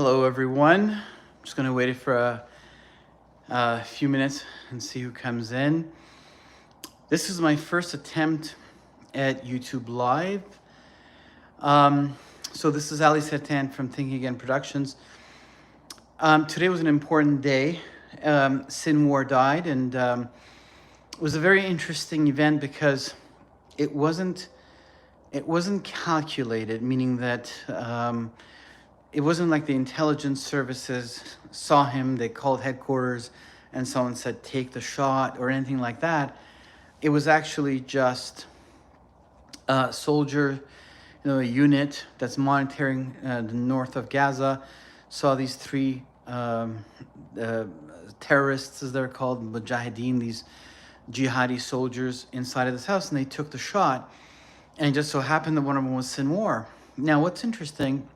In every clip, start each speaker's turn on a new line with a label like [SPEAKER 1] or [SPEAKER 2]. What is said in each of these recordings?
[SPEAKER 1] Hello, everyone. I'm just going to wait for a few minutes and see who comes in. This is my first attempt at YouTube Live. So this is Ali Sertan from Thinking Again Productions. Today was an important day. Sinwar died, and it was a very interesting event because it wasn't calculated, meaning that it wasn't like the intelligence services saw him, they called headquarters, and someone said, take the shot, or anything like that. It was actually just a soldier, a unit that's monitoring the north of Gaza, saw these three terrorists, as they're called, mujahideen, these jihadi soldiers inside of this house, and they took the shot. And it just so happened that one of them was Sinwar. Now, what's interesting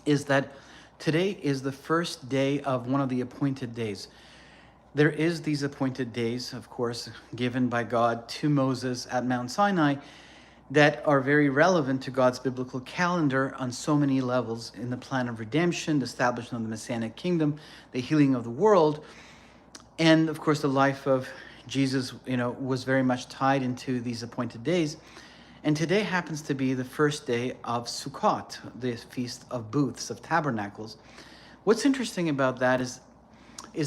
[SPEAKER 1] is that today is the first day of one of the appointed days. There is these appointed days, of course, given by God to Moses at Mount Sinai that are very relevant to God's biblical calendar on so many levels in the plan of redemption, the establishment of the Messianic kingdom, the healing of the world. And of course, the life of Jesus, was very much tied into these appointed days. And today happens to be the first day of Sukkot, the Feast of Booths, of Tabernacles. What's interesting about that is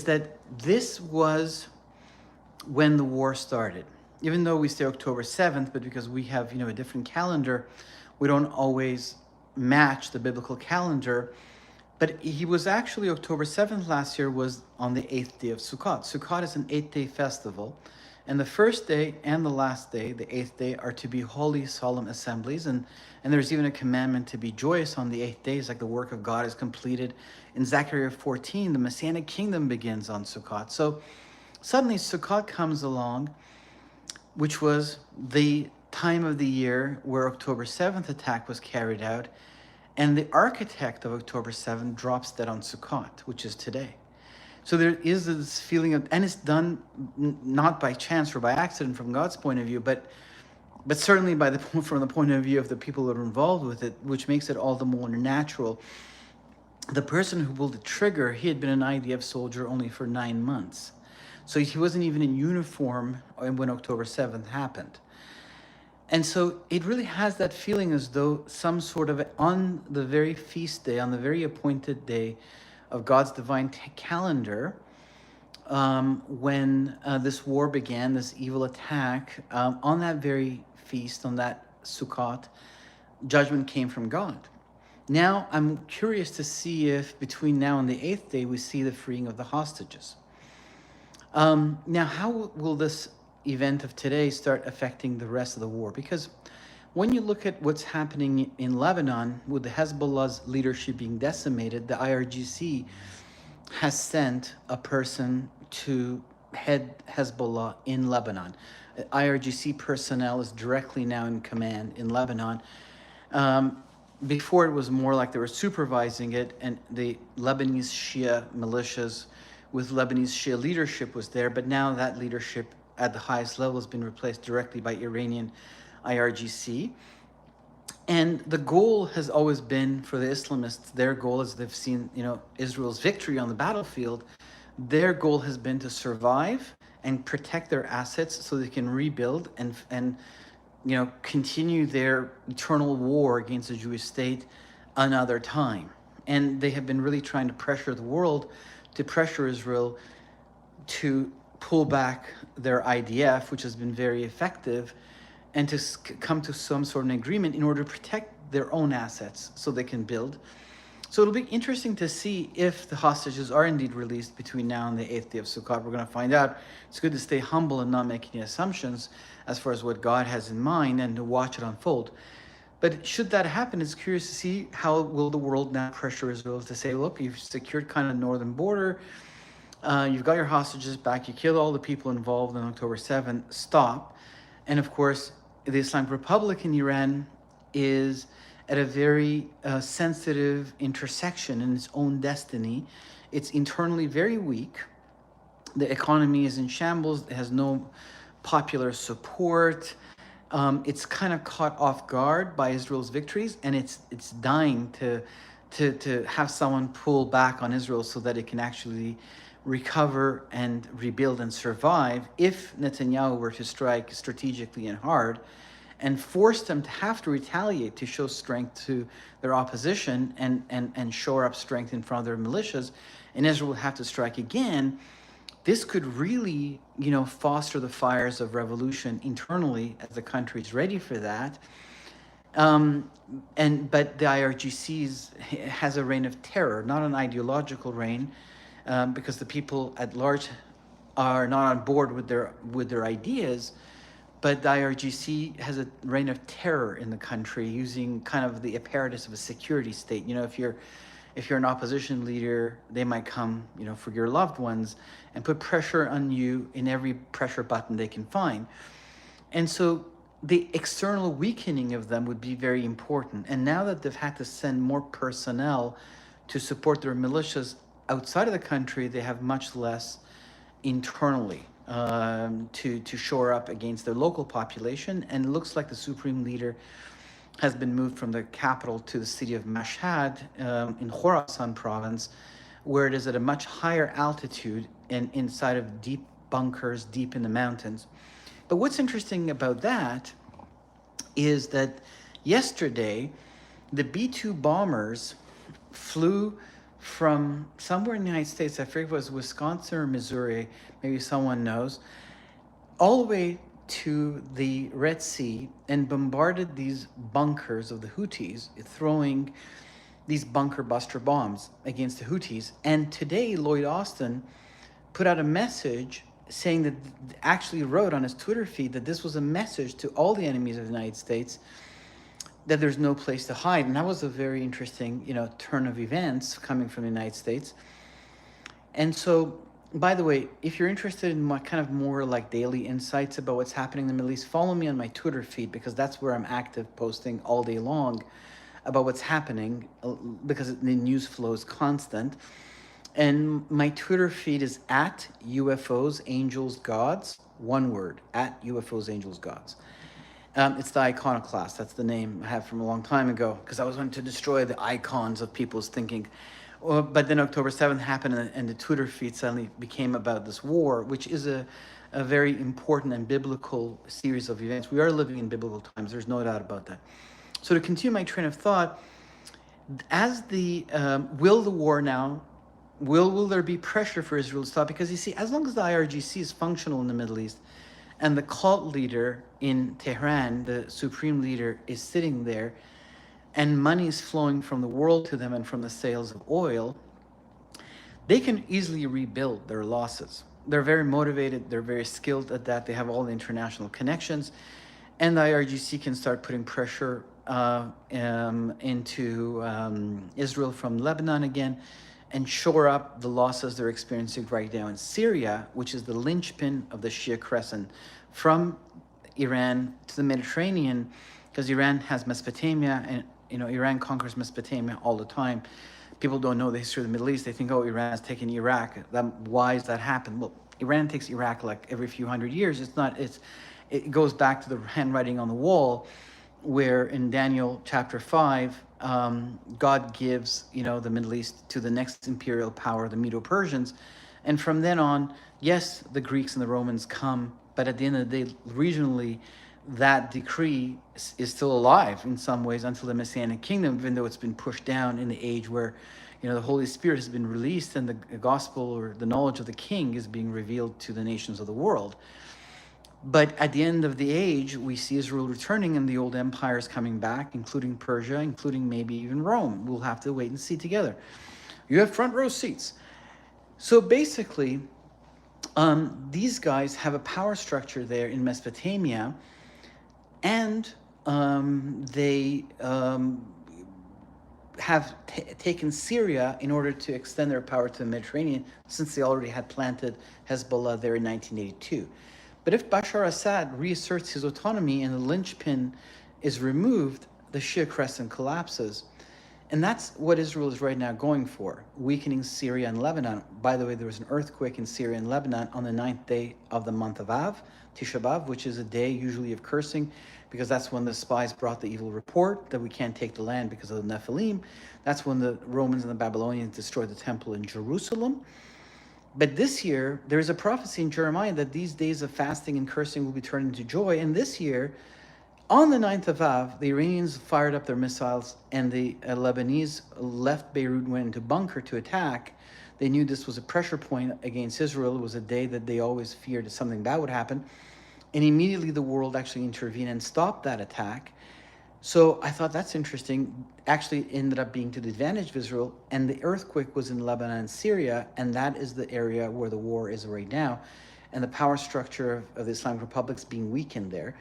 [SPEAKER 1] that this was when the war started. Even though we say October 7th, but because we have, a different calendar, we don't always match the biblical calendar. But he was actually, October 7th last year was on the 8th day of Sukkot. Sukkot is an 8-day festival. And the first day and the last day, the 8th day, are to be holy, solemn assemblies. And there's even a commandment to be joyous on the 8th day. It's like the work of God is completed. In Zechariah 14, the Messianic kingdom begins on Sukkot. So suddenly Sukkot comes along, which was the time of the year where October 7th attack was carried out. And the architect of October 7th drops dead on Sukkot, which is today. So there is this feeling of, and it's done not by chance or by accident from God's point of view, but certainly from the point of view of the people that are involved with it, which makes it all the more natural. The person who pulled the trigger, he had been an IDF soldier only for 9 months. So he wasn't even in uniform when October 7th happened. And so it really has that feeling as though some sort of, on the very feast day, on the very appointed day of God's divine calendar, when this war began, this evil attack, on that very feast, on that Sukkot, judgment came from God. Now, I'm curious to see if between now and the 8th day, we see the freeing of the hostages. Now, how will this event of today start affecting the rest of the war? Because when you look at what's happening in Lebanon, with the Hezbollah's leadership being decimated, the IRGC has sent a person to head Hezbollah in Lebanon. IRGC personnel is directly now in command in Lebanon. Before it was more like they were supervising it, and the Lebanese Shia militias with Lebanese Shia leadership was there, but now that leadership at the highest level has been replaced directly by Iranian IRGC. And the goal has always been for the Islamists, their goal, as they've seen, Israel's victory on the battlefield, their goal has been to survive and protect their assets so they can rebuild and continue their eternal war against the Jewish state another time. And they have been really trying to pressure the world, to pressure Israel to pull back their IDF, which has been very effective, and to come to some sort of an agreement in order to protect their own assets so they can build. So it'll be interesting to see if the hostages are indeed released between now and the 8th day of Sukkot. We're going to find out. It's good to stay humble and not make any assumptions as far as what God has in mind and to watch it unfold. But should that happen, it's curious to see how will the world now pressure Israel to say, look, you've secured kind of the northern border, you've got your hostages back, you killed all the people involved on October 7th, stop. And of course, the Islamic Republic in Iran is at a very sensitive intersection in its own destiny. It's internally very weak. The economy is in shambles. It has no popular support. It's kind of caught off guard by Israel's victories, and it's dying to to have someone pull back on Israel so that it can actually recover and rebuild and survive if Netanyahu were to strike strategically and hard and force them to have to retaliate to show strength to their opposition and shore up strength in front of their militias, and Israel would have to strike again. This could really, foster the fires of revolution internally as the country is ready for that. But the IRGC has a reign of terror, not an ideological reign, because the people at large are not on board with their ideas. But the IRGC has a reign of terror in the country, using kind of the apparatus of a security state. If you're an opposition leader, they might come, for your loved ones and put pressure on you in every pressure button they can find. And so the external weakening of them would be very important. And now that they've had to send more personnel to support their militias outside of the country, they have much less internally to shore up against their local population. And it looks like the supreme leader has been moved from the capital to the city of Mashhad in Khorasan province, where it is at a much higher altitude and inside of deep bunkers deep in the mountains. But what's interesting about that is that yesterday, the B-2 bombers flew from somewhere in the United States, I forget if it was Wisconsin or Missouri, maybe someone knows, all the way to the Red Sea and bombarded these bunkers of the Houthis, throwing these bunker buster bombs against the Houthis. And today, Lloyd Austin put out a message saying that, actually wrote on his Twitter feed that this was a message to all the enemies of the United States that there's no place to hide. And that was a very interesting, turn of events coming from the United States. And so, by the way, if you're interested in my kind of more like daily insights about what's happening in the Middle East, follow me on my Twitter feed, because that's where I'm active, posting all day long about what's happening, because the news flow is constant. And my Twitter feed is at UFOs, Angels, Gods, one word, at UFOs, Angels, Gods. It's the iconoclast. That's the name I have from a long time ago, because I was wanting to destroy the icons of people's thinking. But then October 7th happened, and the Twitter feed suddenly became about this war, which is a very important and biblical series of events. We are living in biblical times. There's no doubt about that. So to continue my train of thought, as will the war now, will there be pressure for Israel to stop? Because you see, as long as the IRGC is functional in the Middle East, and the cult leader in Tehran, the supreme leader, is sitting there, and money is flowing from the world to them and from the sales of oil, they can easily rebuild their losses. They're very motivated, they're very skilled at that, they have all the international connections, and the IRGC can start putting pressure into Israel from Lebanon again, and shore up the losses they're experiencing right now in Syria, which is the linchpin of the Shia Crescent, from Iran to the Mediterranean, because Iran has Mesopotamia, and Iran conquers Mesopotamia all the time. People don't know the history of the Middle East. They think, Iran has taken Iraq. Why does that happen? Well, Iran takes Iraq like every few hundred years. It goes back to the handwriting on the wall, where in Daniel chapter 5, God gives, the Middle East to the next imperial power, the Medo-Persians. And from then on, yes, the Greeks and the Romans come, but at the end of the day, regionally, that decree is still alive in some ways until the Messianic kingdom, even though it's been pushed down in the age where, the Holy Spirit has been released and the gospel or the knowledge of the king is being revealed to the nations of the world. But at the end of the age, we see Israel returning and the old empires coming back, including Persia, including maybe even Rome. We'll have to wait and see together. You have front row seats. So basically, these guys have a power structure there in Mesopotamia, and they have taken Syria in order to extend their power to the Mediterranean, since they already had planted Hezbollah there in 1982. But if Bashar Assad reasserts his autonomy and the linchpin is removed, the Shia Crescent collapses. And that's what Israel is right now going for, weakening Syria and Lebanon. By the way, there was an earthquake in Syria and Lebanon on the 9th day of the month of Av, Tisha B'Av, which is a day usually of cursing, because that's when the spies brought the evil report that we can't take the land because of the Nephilim. That's when the Romans and the Babylonians destroyed the temple in Jerusalem. But this year, there is a prophecy in Jeremiah that these days of fasting and cursing will be turned into joy. And this year, on the 9th of Av, the Iranians fired up their missiles, and the Lebanese left Beirut and went into bunker to attack. They knew this was a pressure point against Israel. It was a day that they always feared that something bad would happen. And immediately the world actually intervened and stopped that attack. So I thought that's interesting. Actually ended up being to the advantage of Israel. And the earthquake was in Lebanon and Syria, and that is the area where the war is right now. And the power structure of the Islamic Republic is being weakened there.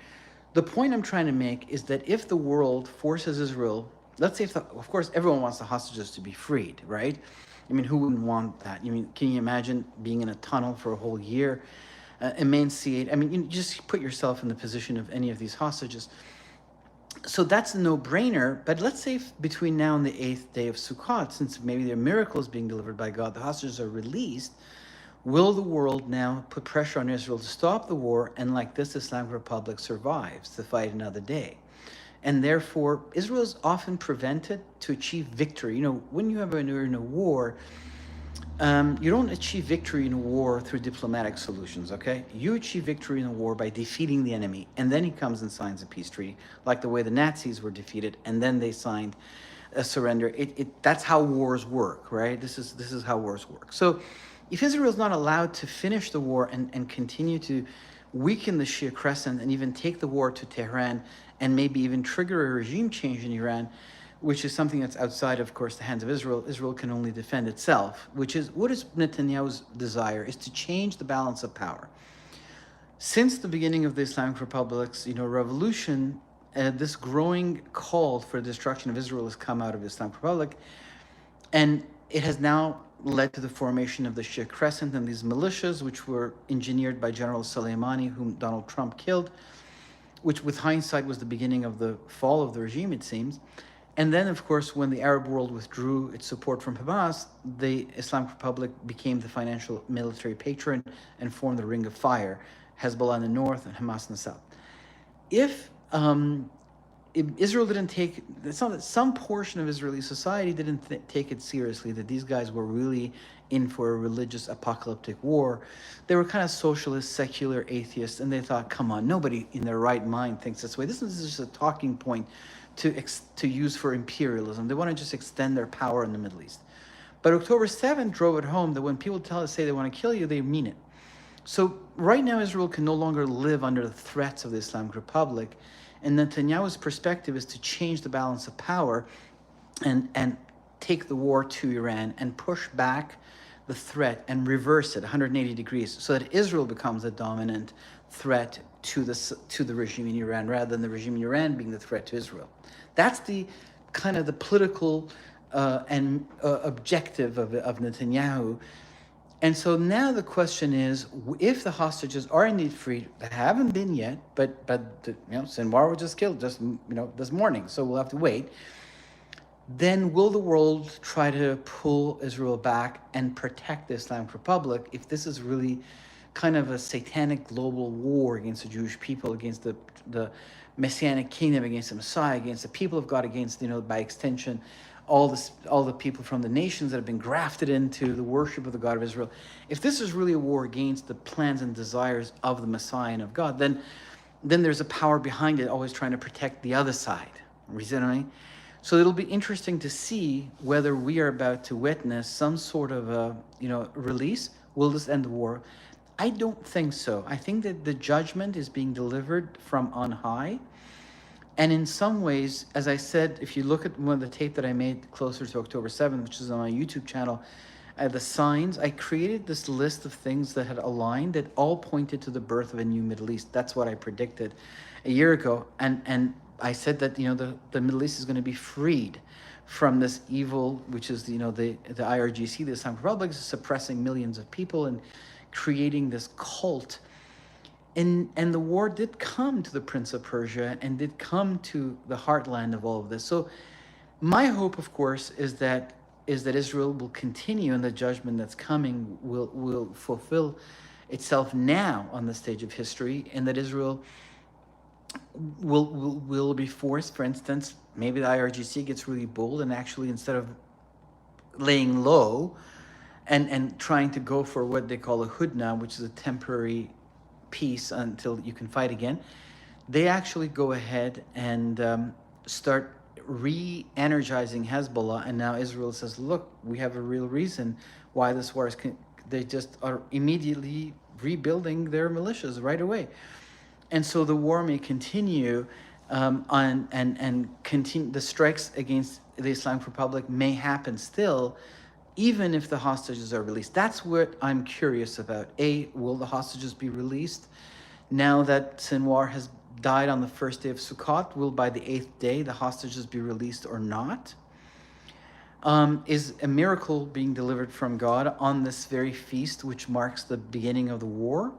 [SPEAKER 1] The point I'm trying to make is that if the world forces Israel, let's say, of course, everyone wants the hostages to be freed, right? I mean, who wouldn't want that? I mean, can you imagine being in a tunnel for a whole year, emaciate? I mean, you just put yourself in the position of any of these hostages. So that's a no-brainer. But let's say between now and the 8th day of Sukkot, since maybe there are miracles being delivered by God, the hostages are released. Will the world now put pressure on Israel to stop the war, and like this, Islamic Republic survives to fight another day? And therefore, Israel is often prevented to achieve victory. You know, when you have in a war, you don't achieve victory in a war through diplomatic solutions, okay? You achieve victory in a war by defeating the enemy, and then he comes and signs a peace treaty, like the way the Nazis were defeated, and then they signed a surrender. That's how wars work, right? This is how wars work. So if Israel is not allowed to finish the war and continue to weaken the Shia Crescent and even take the war to Tehran and maybe even trigger a regime change in Iran, which is something that's outside, of course, the hands of Israel, Israel can only defend itself, which is what is Netanyahu's desire, is to change the balance of power. Since the beginning of the Islamic Republic's revolution, this growing call for the destruction of Israel has come out of the Islamic Republic, and it has now led to the formation of the Shia Crescent and these militias, which were engineered by General Soleimani, whom Donald Trump killed, which with hindsight was the beginning of the fall of the regime, it seems. And then, of course, when the Arab world withdrew its support from Hamas, the Islamic Republic became the financial military patron and formed the Ring of Fire, Hezbollah in the north and Hamas in the south. If Israel didn't take, some portion of Israeli society didn't take it seriously, that these guys were really in for a religious apocalyptic war. They were kind of socialist, secular atheists, and they thought, come on, nobody in their right mind thinks this way. This is just a talking point to use for imperialism. They want to just extend their power in the Middle East. But October 7th drove it home that when people say they want to kill you, they mean it. So right now, Israel can no longer live under the threats of the Islamic Republic. And Netanyahu's perspective is to change the balance of power and take the war to Iran and push back the threat and reverse it 180 degrees so that Israel becomes a dominant threat to the regime in Iran rather than the regime in Iran being the threat to Israel. That's the kind of the political and objective of Netanyahu. And so now the question is, if the hostages are indeed freed, they haven't been yet, but Sinwar was just killed this morning, so we'll have to wait. Then will the world try to pull Israel back and protect the Islamic Republic if this is really kind of a satanic global war against the Jewish people, against the Messianic kingdom, against the Messiah, against the people of God, against, by extension, all the people from the nations that have been grafted into the worship of the God of Israel. If this is really a war against the plans and desires of the Messiah and of God, then there's a power behind it always trying to protect the other side. You see what I mean? So it'll be interesting to see whether we are about to witness some sort of a release. Will this end the war? I don't think so. I think that the judgment is being delivered from on high. And in some ways, as I said, if you look at one of the tape that I made closer to October 7th, which is on my YouTube channel, the signs, I created this list of things that had aligned that all pointed to the birth of a new Middle East. That's what I predicted a year ago. And I said that, the Middle East is going to be freed from this evil, which is, the IRGC, the Islamic Republic, is suppressing millions of people and creating this cult. And the war did come to the Prince of Persia and did come to the heartland of all of this. So My hope, of course, is that Israel will continue, and the judgment that's coming will fulfill itself now on the stage of history, and that Israel will be forced. For instance, maybe the IRGC gets really bold and actually, instead of laying low and trying to go for what they call a hudna, which is a temporary peace until you can fight again, they actually go ahead and start re-energizing Hezbollah. And now Israel says, look, we have a real reason why this war is they just are immediately rebuilding their militias right away. And so the war may continue, and continue. The strikes against the Islamic Republic may happen still, even if the hostages are released. That's what I'm curious about. Will the hostages be released now that Sinwar has died on the first day of Sukkot? Will by the 8th day the hostages be released or not? Is a miracle being delivered from God on this very feast, which marks the beginning of the war?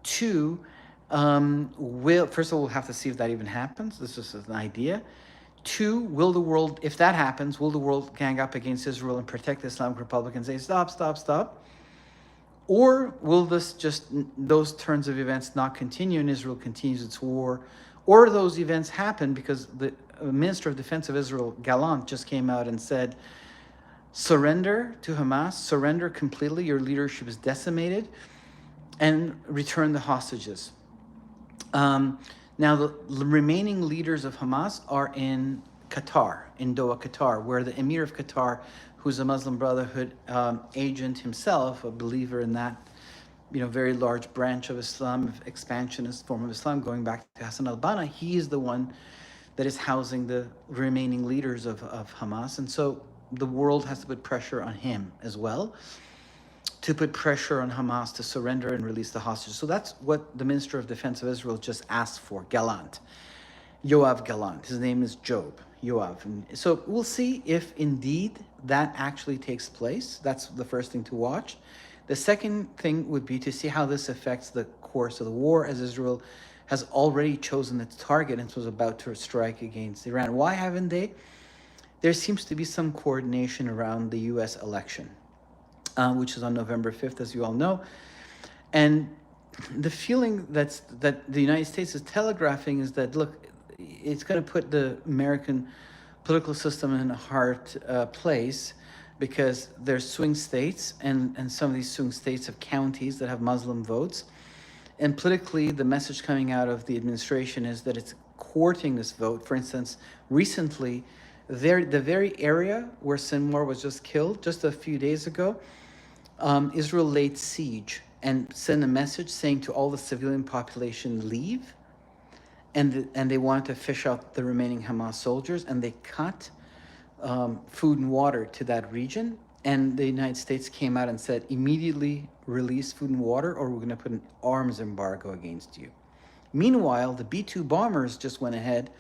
[SPEAKER 1] 2, first of all, we'll have to see if that even happens. This is an idea. 2, will the world, if that happens, will the world gang up against Israel and protect the Islamic Republic and say, stop, stop, stop? Or will those turns of events not continue and Israel continues its war? Or those events happen because the Minister of Defense of Israel, Gallant, just came out and said, surrender to Hamas, surrender completely, your leadership is decimated, and return the hostages. Now, the remaining leaders of Hamas are in Qatar, in Doha, Qatar, where the Emir of Qatar, who's a Muslim Brotherhood agent himself, a believer in that, very large branch of Islam, expansionist form of Islam, going back to Hassan al-Banna, he is the one that is housing the remaining leaders of Hamas. And so the world has to put pressure on him as well, to put pressure on Hamas to surrender and release the hostages. So that's what the Minister of Defense of Israel just asked for, Gallant. Yoav Gallant. His name is Job, Yoav. And so we'll see if indeed that actually takes place. That's the first thing to watch. The second thing would be to see how this affects the course of the war, as Israel has already chosen its target and was about to strike against Iran. Why haven't they? There seems to be some coordination around the U.S. election, which is on November 5th, as you all know. And the feeling that the United States is telegraphing is that, look, it's going to put the American political system in a hard place, because there's swing states, and some of these swing states have counties that have Muslim votes. And politically, the message coming out of the administration is that it's courting this vote. For instance, recently, the very area where Sinwar was just killed, just a few days ago, Israel laid siege and sent a message saying to all the civilian population, leave. And they wanted to fish out the remaining Hamas soldiers, and they cut food and water to that region. And the United States came out and said, immediately release food and water, or we're going to put an arms embargo against you. Meanwhile, the B-2 bombers just went ahead,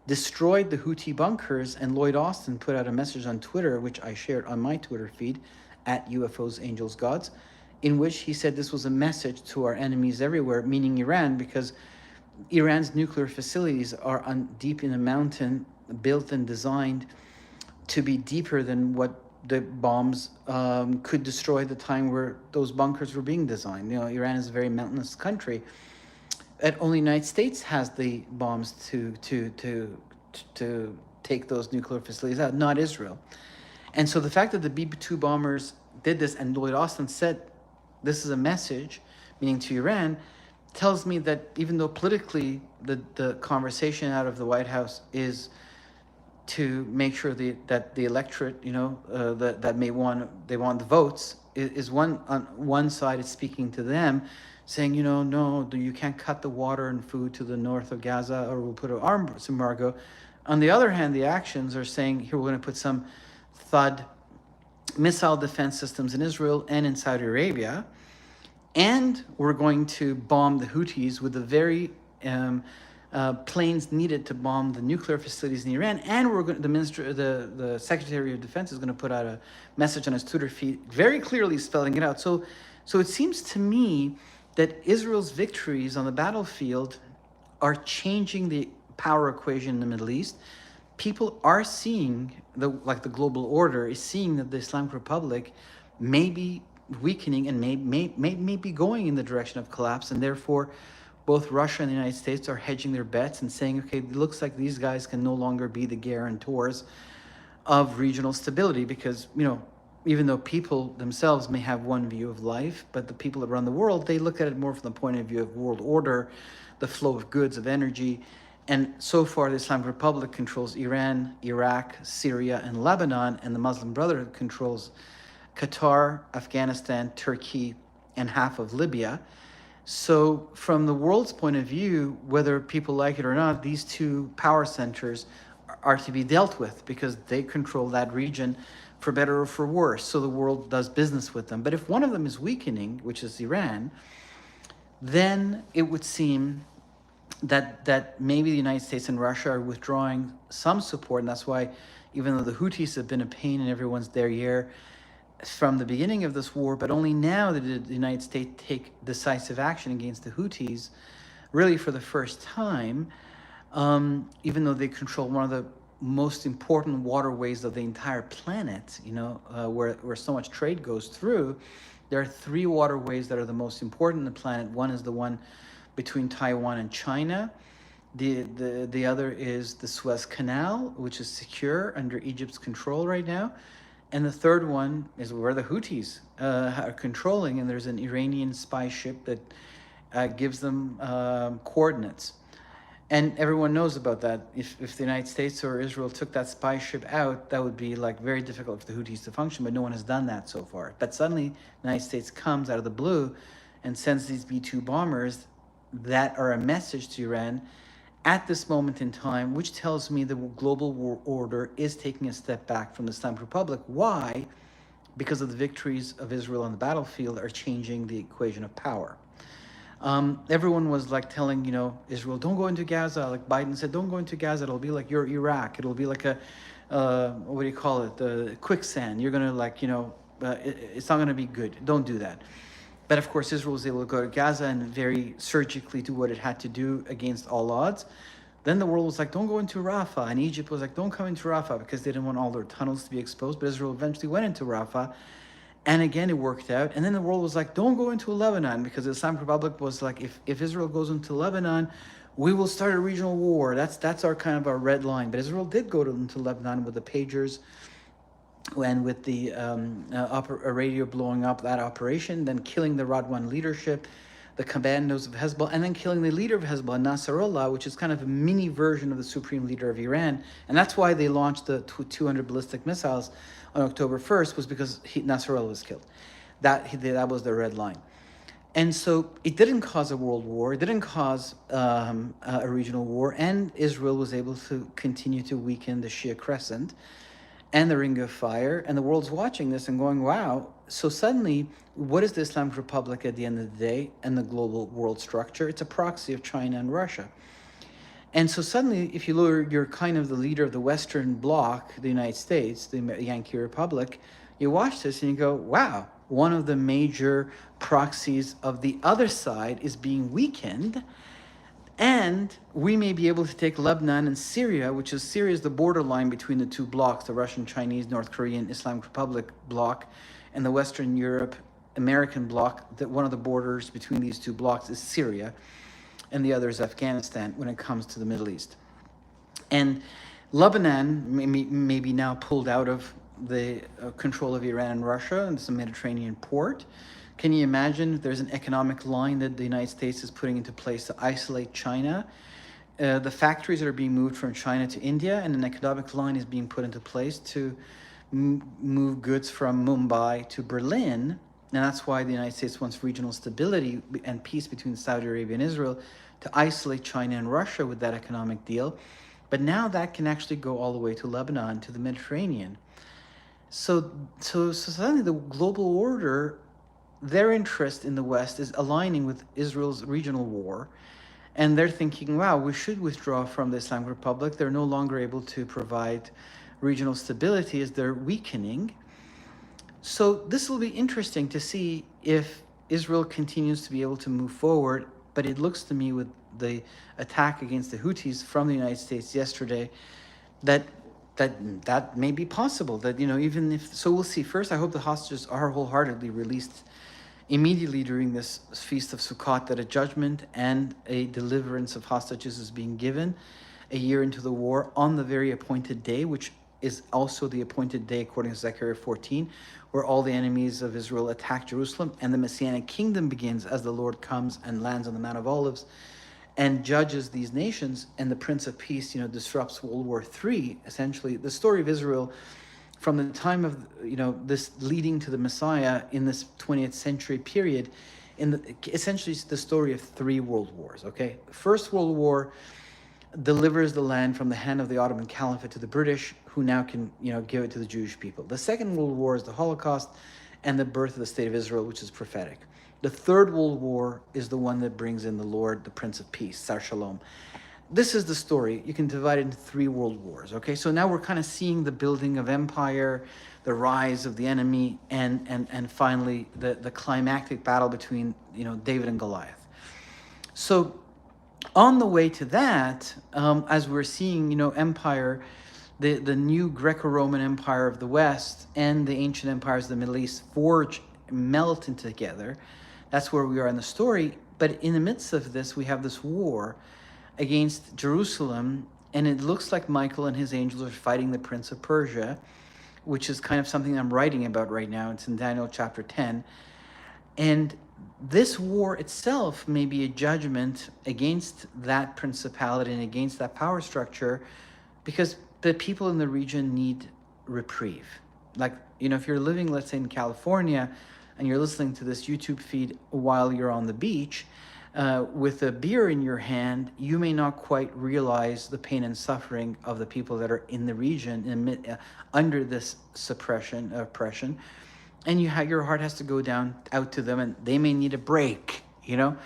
[SPEAKER 1] destroyed the Houthi bunkers, and Lloyd Austin put out a message on Twitter, which I shared on my Twitter feed, at UFOs, Angels, Gods, in which he said this was a message to our enemies everywhere, meaning Iran, because Iran's nuclear facilities are deep in a mountain, built and designed to be deeper than what the bombs could destroy at the time where those bunkers were being designed. Iran is a very mountainous country. And only the United States has the bombs to take those nuclear facilities out, not Israel. And so the fact that the B-2 bombers did this, and Lloyd Austin said this is a message, meaning to Iran, tells me that even though politically the conversation out of the White House is to make sure that the electorate, that they want the votes, is on one side is speaking to them, saying, no, you can't cut the water and food to the north of Gaza, or we'll put an arms embargo. On the other hand, the actions are saying, here, we're going to put some THAAD missile defense systems in Israel and in Saudi Arabia, and we're going to bomb the Houthis with the very planes needed to bomb the nuclear facilities in Iran. And the Secretary of Defense is going to put out a message on his Twitter feed, very clearly spelling it out. So it seems to me that Israel's victories on the battlefield are changing the power equation in the Middle East. people are seeing the global order is seeing that the Islamic Republic may be weakening and may be going in the direction of collapse, and therefore both Russia and the United States are hedging their bets and saying, okay, it looks like these guys can no longer be the guarantors of regional stability, because even though people themselves may have one view of life, but the people that run the world, they look at it more from the point of view of world order, the flow of goods, of energy. And so far, the Islamic Republic controls Iran, Iraq, Syria, and Lebanon, and the Muslim Brotherhood controls Qatar, Afghanistan, Turkey, and half of Libya. So from the world's point of view, whether people like it or not, these two power centers are to be dealt with because they control that region for better or for worse. So the world does business with them. But if one of them is weakening, which is Iran, then it would seem that maybe the United States and Russia are withdrawing some support. And that's why, even though the Houthis have been a pain in everyone's derriere from the beginning of this war, but only now did the United States take decisive action against the Houthis, really for the first time, even though they control one of the most important waterways of the entire planet, where so much trade goes through. There are three waterways that are the most important on the planet. One is the one between Taiwan and China. The other is the Suez Canal, which is secure under Egypt's control right now. And the third one is where the Houthis are controlling, and there's an Iranian spy ship that gives them coordinates. And everyone knows about that. If the United States or Israel took that spy ship out, that would be very difficult for the Houthis to function, but no one has done that so far. But suddenly, the United States comes out of the blue and sends these B-2 bombers that are a message to Iran at this moment in time, which tells me the global war order is taking a step back from the Islamic Republic. Why? Because of the victories of Israel on the battlefield are changing the equation of power. Everyone was telling, Israel, don't go into Gaza. Like Biden said, don't go into Gaza. It'll be like your Iraq. It'll be like a, what do you call it? The quicksand. You're going to it's not going to be good. Don't do that. But of course, Israel was able to go to Gaza and very surgically do what it had to do against all odds. Then the world was like, don't go into Rafah. And Egypt was like, don't come into Rafah, because they didn't want all their tunnels to be exposed. But Israel eventually went into Rafah. And again, it worked out. And then the world was like, don't go into Lebanon, because the Islamic Republic was like, if Israel goes into Lebanon, we will start a regional war. That's our kind of our red line. But Israel did go into Lebanon with the pagers and with the radio blowing up that operation, then killing the Radwan leadership, the commandos of Hezbollah, and then killing the leader of Hezbollah, Nasrallah, which is kind of a mini version of the supreme leader of Iran. And that's why they launched the 200 ballistic missiles on October 1st, was because Nasrallah was killed. That was their red line. And so it didn't cause a world war. It didn't cause a regional war. And Israel was able to continue to weaken the Shia Crescent and the Ring of Fire. And the world's watching this and going, wow. So suddenly, what is the Islamic Republic at the end of the day and the global world structure? It's a proxy of China and Russia. And so suddenly, if you're kind of the leader of the Western Bloc, the United States, the Yankee Republic, you watch this and you go, wow, one of the major proxies of the other side is being weakened. And we may be able to take Lebanon and Syria, Syria is the borderline between the two blocs, the Russian, Chinese, North Korean, Islamic Republic bloc, and the Western Europe, American bloc. That one of the borders between these two blocs is Syria, and the other is Afghanistan when it comes to the Middle East. And Lebanon may be now pulled out of the control of Iran and Russia, and it's a Mediterranean port. Can you imagine if there's an economic line that the United States is putting into place to isolate China? The factories that are being moved from China to India, and an economic line is being put into place to move goods from Mumbai to Berlin. And that's why the United States wants regional stability and peace between Saudi Arabia and Israel, to isolate China and Russia with that economic deal. But now that can actually go all the way to Lebanon, to the Mediterranean. So suddenly the global order, their interest in the West is aligning with Israel's regional war. And they're thinking, wow, we should withdraw from the Islamic Republic. They're no longer able to provide regional stability as they're weakening. So this will be interesting to see if Israel continues to be able to move forward. But it looks to me, with the attack against the Houthis from the United States yesterday, that that may be possible. That, even if so, we'll see. First, I hope the hostages are wholeheartedly released immediately during this feast of Sukkot, that a judgment and a deliverance of hostages is being given a year into the war on the very appointed day, which is also the appointed day according to Zechariah 14, where all the enemies of Israel attack Jerusalem and the Messianic kingdom begins as the Lord comes and lands on the Mount of Olives and judges these nations, and the Prince of Peace, disrupts World War III. Essentially, the story of Israel from the time of, this leading to the Messiah in this 20th century period, essentially it's the story of 3 world wars, okay? First World War delivers the land from the hand of the Ottoman Caliphate to the British, who now can, give it to the Jewish people. The Second World War is the Holocaust and the birth of the State of Israel, which is prophetic. The Third World War is the one that brings in the Lord, the Prince of Peace, Sar Shalom. This is the story. You can divide it into 3 world wars, okay? So now we're kind of seeing the building of empire, the rise of the enemy, and finally the climactic battle between, David and Goliath. So on the way to that, as we're seeing, empire, the new Greco-Roman Empire of the West and the ancient empires of the Middle East melt into together. That's where we are in the story. But in the midst of this, we have this war against Jerusalem, and it looks like Michael and his angels are fighting the Prince of Persia, which is kind of something I'm writing about right now. It's in Daniel chapter 10. And this war itself may be a judgment against that principality and against that power structure, because the people in the region need reprieve. Like, if you're living, let's say, in California, and you're listening to this YouTube feed while you're on the beach, with a beer in your hand, you may not quite realize the pain and suffering of the people that are in the region under this oppression, and your heart has to go out to them, and they may need a break, and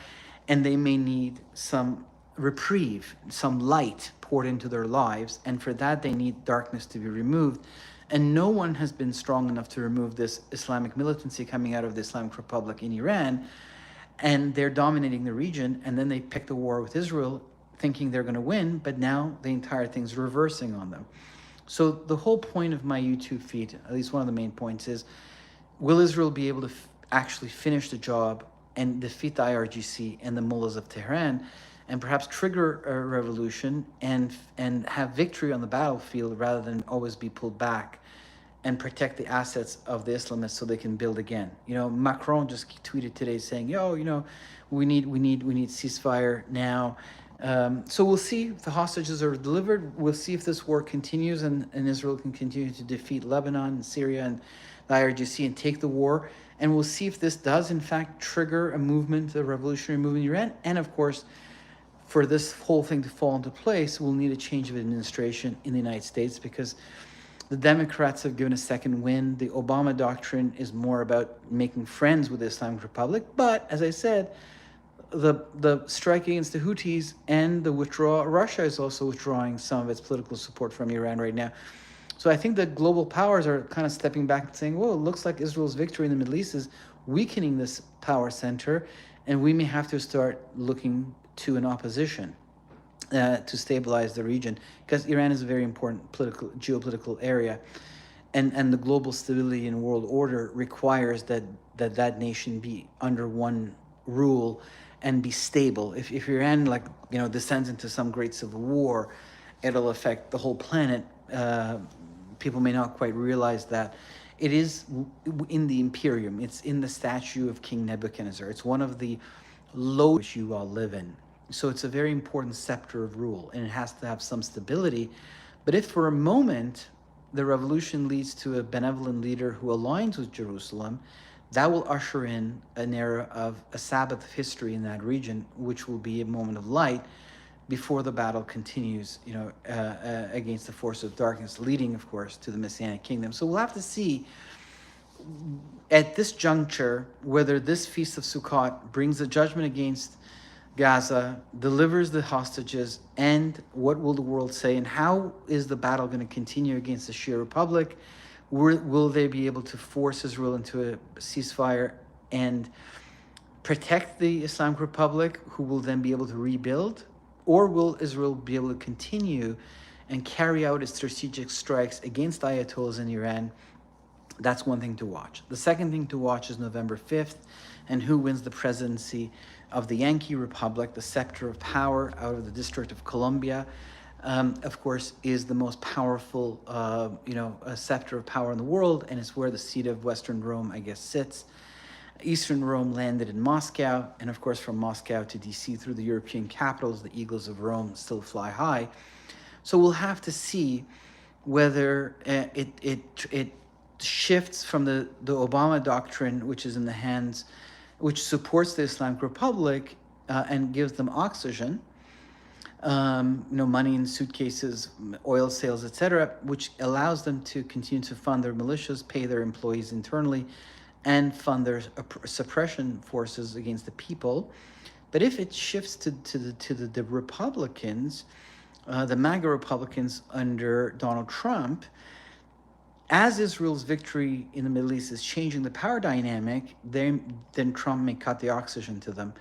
[SPEAKER 1] they may need some reprieve, some light poured into their lives, and for that they need darkness to be removed. And no one has been strong enough to remove this Islamic militancy coming out of the Islamic Republic in Iran, and they're dominating the region, and then they pick the war with Israel thinking they're going to win, but now the entire thing's reversing on them. So the whole point of my YouTube feed, at least one of the main points, is will Israel be able to actually finish the job and defeat the IRGC and the mullahs of Tehran, and perhaps trigger a revolution and have victory on the battlefield rather than always be pulled back, and protect the assets of the Islamists so they can build again. Macron just tweeted today saying, we need ceasefire now. So we'll see if the hostages are delivered. We'll see if this war continues and Israel can continue to defeat Lebanon and Syria and the IRGC and take the war. And we'll see if this does, in fact, trigger a movement, a revolutionary movement in Iran. And of course, for this whole thing to fall into place, we'll need a change of administration in the United States, because the Democrats have given a second wind. The Obama doctrine is more about making friends with the Islamic Republic. But as I said, the strike against the Houthis and the withdrawal, Russia is also withdrawing some of its political support from Iran right now. So I think the global powers are kind of stepping back and saying, well, it looks like Israel's victory in the Middle East is weakening this power center, and we may have to start looking to an opposition to stabilize the region, because Iran is a very important geopolitical area, and the global stability and world order requires that nation be under one rule and be stable. If Iran descends into some great civil war, it'll affect the whole planet. People may not quite realize that it is in the Imperium. It's in the statue of King Nebuchadnezzar. It's one of the lowest you all live in. So it's a very important scepter of rule, and it has to have some stability. But if for a moment the revolution leads to a benevolent leader who aligns with Jerusalem, that will usher in an era of a Sabbath of history in that region, which will be a moment of light before the battle continues, against the force of darkness, leading, of course, to the Messianic kingdom. So we'll have to see at this juncture whether this Feast of Sukkot brings a judgment against Gaza, delivers the hostages, and what will the world say, and how is the battle going to continue against the Shia Republic? Will they be able to force Israel into a ceasefire and protect the Islamic Republic, who will then be able to rebuild? Or will Israel be able to continue and carry out its strategic strikes against Ayatollahs in Iran, that's one thing to watch. The second thing to watch is November 5th and who wins the presidency of the Yankee Republic, the scepter of power out of the District of Columbia. Of course, is the most powerful, scepter of power in the world, and it's where the seat of Western Rome, I guess, sits. Eastern Rome landed in Moscow, and of course, from Moscow to DC through the European capitals, the eagles of Rome still fly high. So we'll have to see whether it shifts from the Obama doctrine, which is in the hands, which supports the Islamic Republic and gives them oxygen, money in suitcases, oil sales, etc., which allows them to continue to fund their militias, pay their employees internally, and fund their suppression forces against the people. But if it shifts to the Republicans, the MAGA Republicans under Donald Trump, as Israel's victory in the Middle East is changing the power dynamic, then Trump may cut the oxygen to them.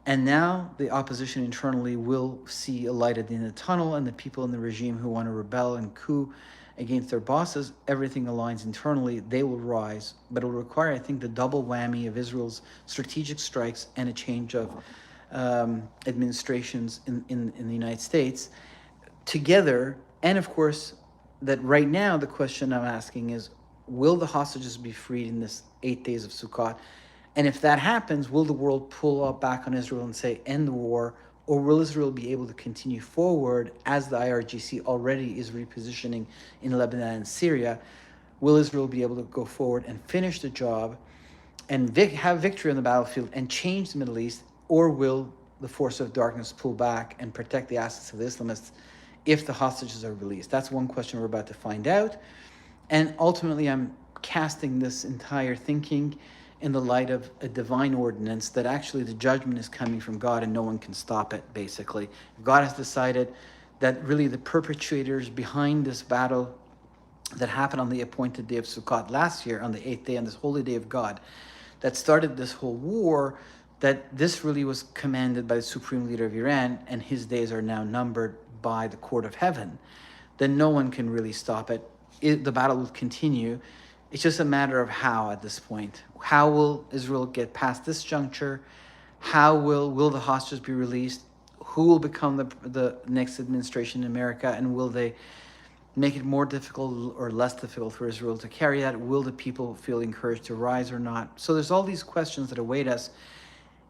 [SPEAKER 1] And now the opposition internally will see a light at the end of the tunnel, and the people in the regime who want to rebel and coup against their bosses, everything aligns internally, they will rise. But it will require, I think, the double whammy of Israel's strategic strikes and a change of administrations in the United States together. And of course, that right now, the question I'm asking is, will the hostages be freed in this 8 days of Sukkot? And if that happens, will the world pull up back on Israel and say, end the war? Or will Israel be able to continue forward as the IRGC already is repositioning in Lebanon and Syria? Will Israel be able to go forward and finish the job and have victory on the battlefield and change the Middle East? Or will the force of darkness pull back and protect the assets of the Islamists if the hostages are released? That's one question we're about to find out. And ultimately, I'm casting this entire thinking in the light of a divine ordinance that actually the judgment is coming from God and no one can stop it, basically. God has decided that really the perpetrators behind this battle that happened on the appointed day of Sukkot last year, on the 8th day, on this holy day of God, that started this whole war, that this really was commanded by the supreme leader of Iran, and his days are now numbered by the court of heaven, then no one can really stop it. The battle will continue. It's just a matter of how at this point. How will Israel get past this juncture? How will the hostages be released? Who will become the next administration in America? And will they make it more difficult or less difficult for Israel to carry that? Will the people feel encouraged to rise or not? So there's all these questions that await us.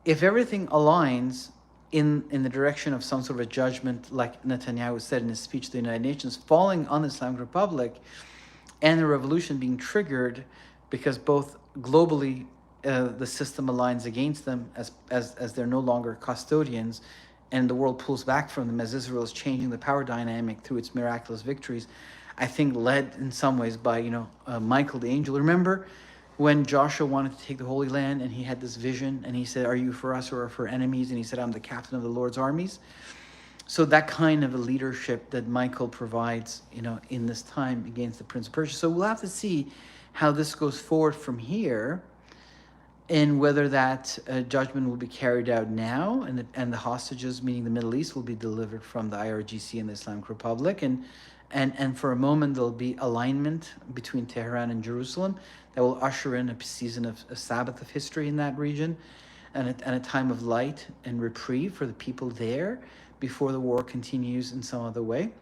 [SPEAKER 1] If everything aligns in the direction of some sort of a judgment, like Netanyahu said in his speech to the United Nations, falling on the Islamic Republic, and the revolution being triggered because both globally the system aligns against them as they're no longer custodians, and the world pulls back from them as Israel is changing the power dynamic through its miraculous victories, I think led in some ways by Michael the angel. Remember when Joshua wanted to take the Holy Land and he had this vision and he said, "Are you for us or for enemies?" And he said, "I'm the captain of the Lord's armies." So that kind of a leadership that Michael provides, in this time against the Prince of Persia. So we'll have to see how this goes forward from here, and whether that judgment will be carried out now, and the hostages, meaning the Middle East, will be delivered from the IRGC and the Islamic Republic, and for a moment there'll be alignment between Tehran and Jerusalem that will usher in a season of a Sabbath of history in that region, and a time of light and reprieve for the people there, before the war continues in some other way.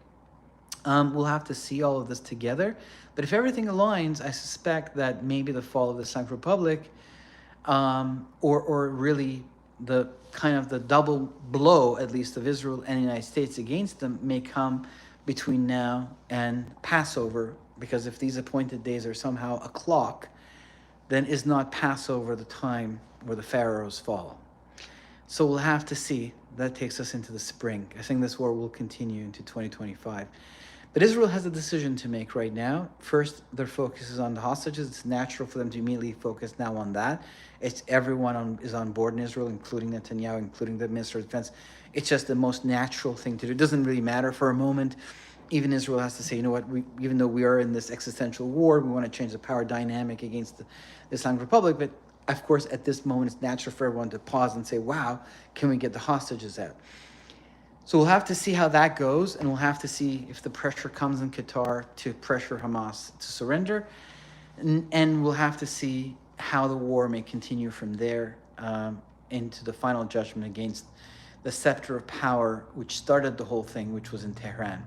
[SPEAKER 1] We'll have to see all of this together. But if everything aligns, I suspect that maybe the fall of the Islamic Republic, or really the kind of the double blow, at least of Israel and the United States against them, may come between now and Passover. Because if these appointed days are somehow a clock, then is not Passover the time where the pharaohs fall? So we'll have to see. That takes us into the spring. I think this war will continue into 2025. But Israel has a decision to make right now. First, their focus is on the hostages. It's natural for them to immediately focus now on that. It's everyone is on board in Israel, including Netanyahu, including the Minister of Defense. It's just the most natural thing to do. It doesn't really matter for a moment. Even Israel has to say, even though we are in this existential war, we want to change the power dynamic against the Islamic Republic. But of course, at this moment, it's natural for everyone to pause and say, wow, can we get the hostages out? So we'll have to see how that goes, and we'll have to see if the pressure comes in Qatar to pressure Hamas to surrender, and we'll have to see how the war may continue from there into the final judgment against the scepter of power, which started the whole thing, which was in Tehran.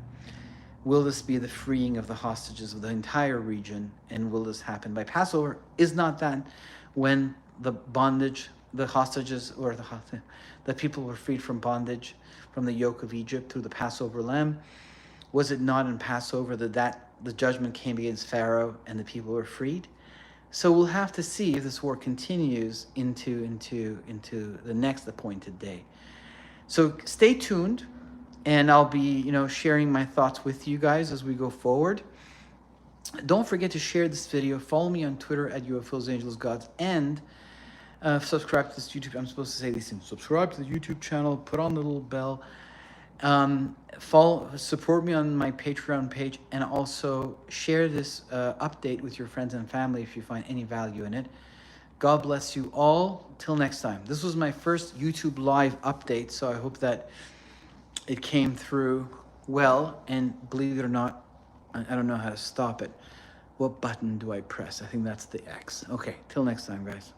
[SPEAKER 1] Will this be the freeing of the hostages of the entire region, and will this happen by Passover? Is not that when the bondage, the hostages, or the people were freed from bondage, from the yoke of Egypt through the Passover lamb? Was it not in Passover that the judgment came against Pharaoh and the people were freed? So we'll have to see if this war continues into the next appointed day. So stay tuned, and I'll be sharing my thoughts with you guys as we go forward. Don't forget to share this video. Follow me on Twitter at UFOs, Angels, Gods, and subscribe to this YouTube. I'm supposed to say these things. Subscribe to the YouTube channel. Put on the little bell. Support me on my Patreon page, and also share this update with your friends and family if you find any value in it. God bless you all. Till next time. This was my first YouTube live update, so I hope that it came through well. And believe it or not, I don't know how to stop it. What button do I press? I think that's the X. Okay, till next time, guys.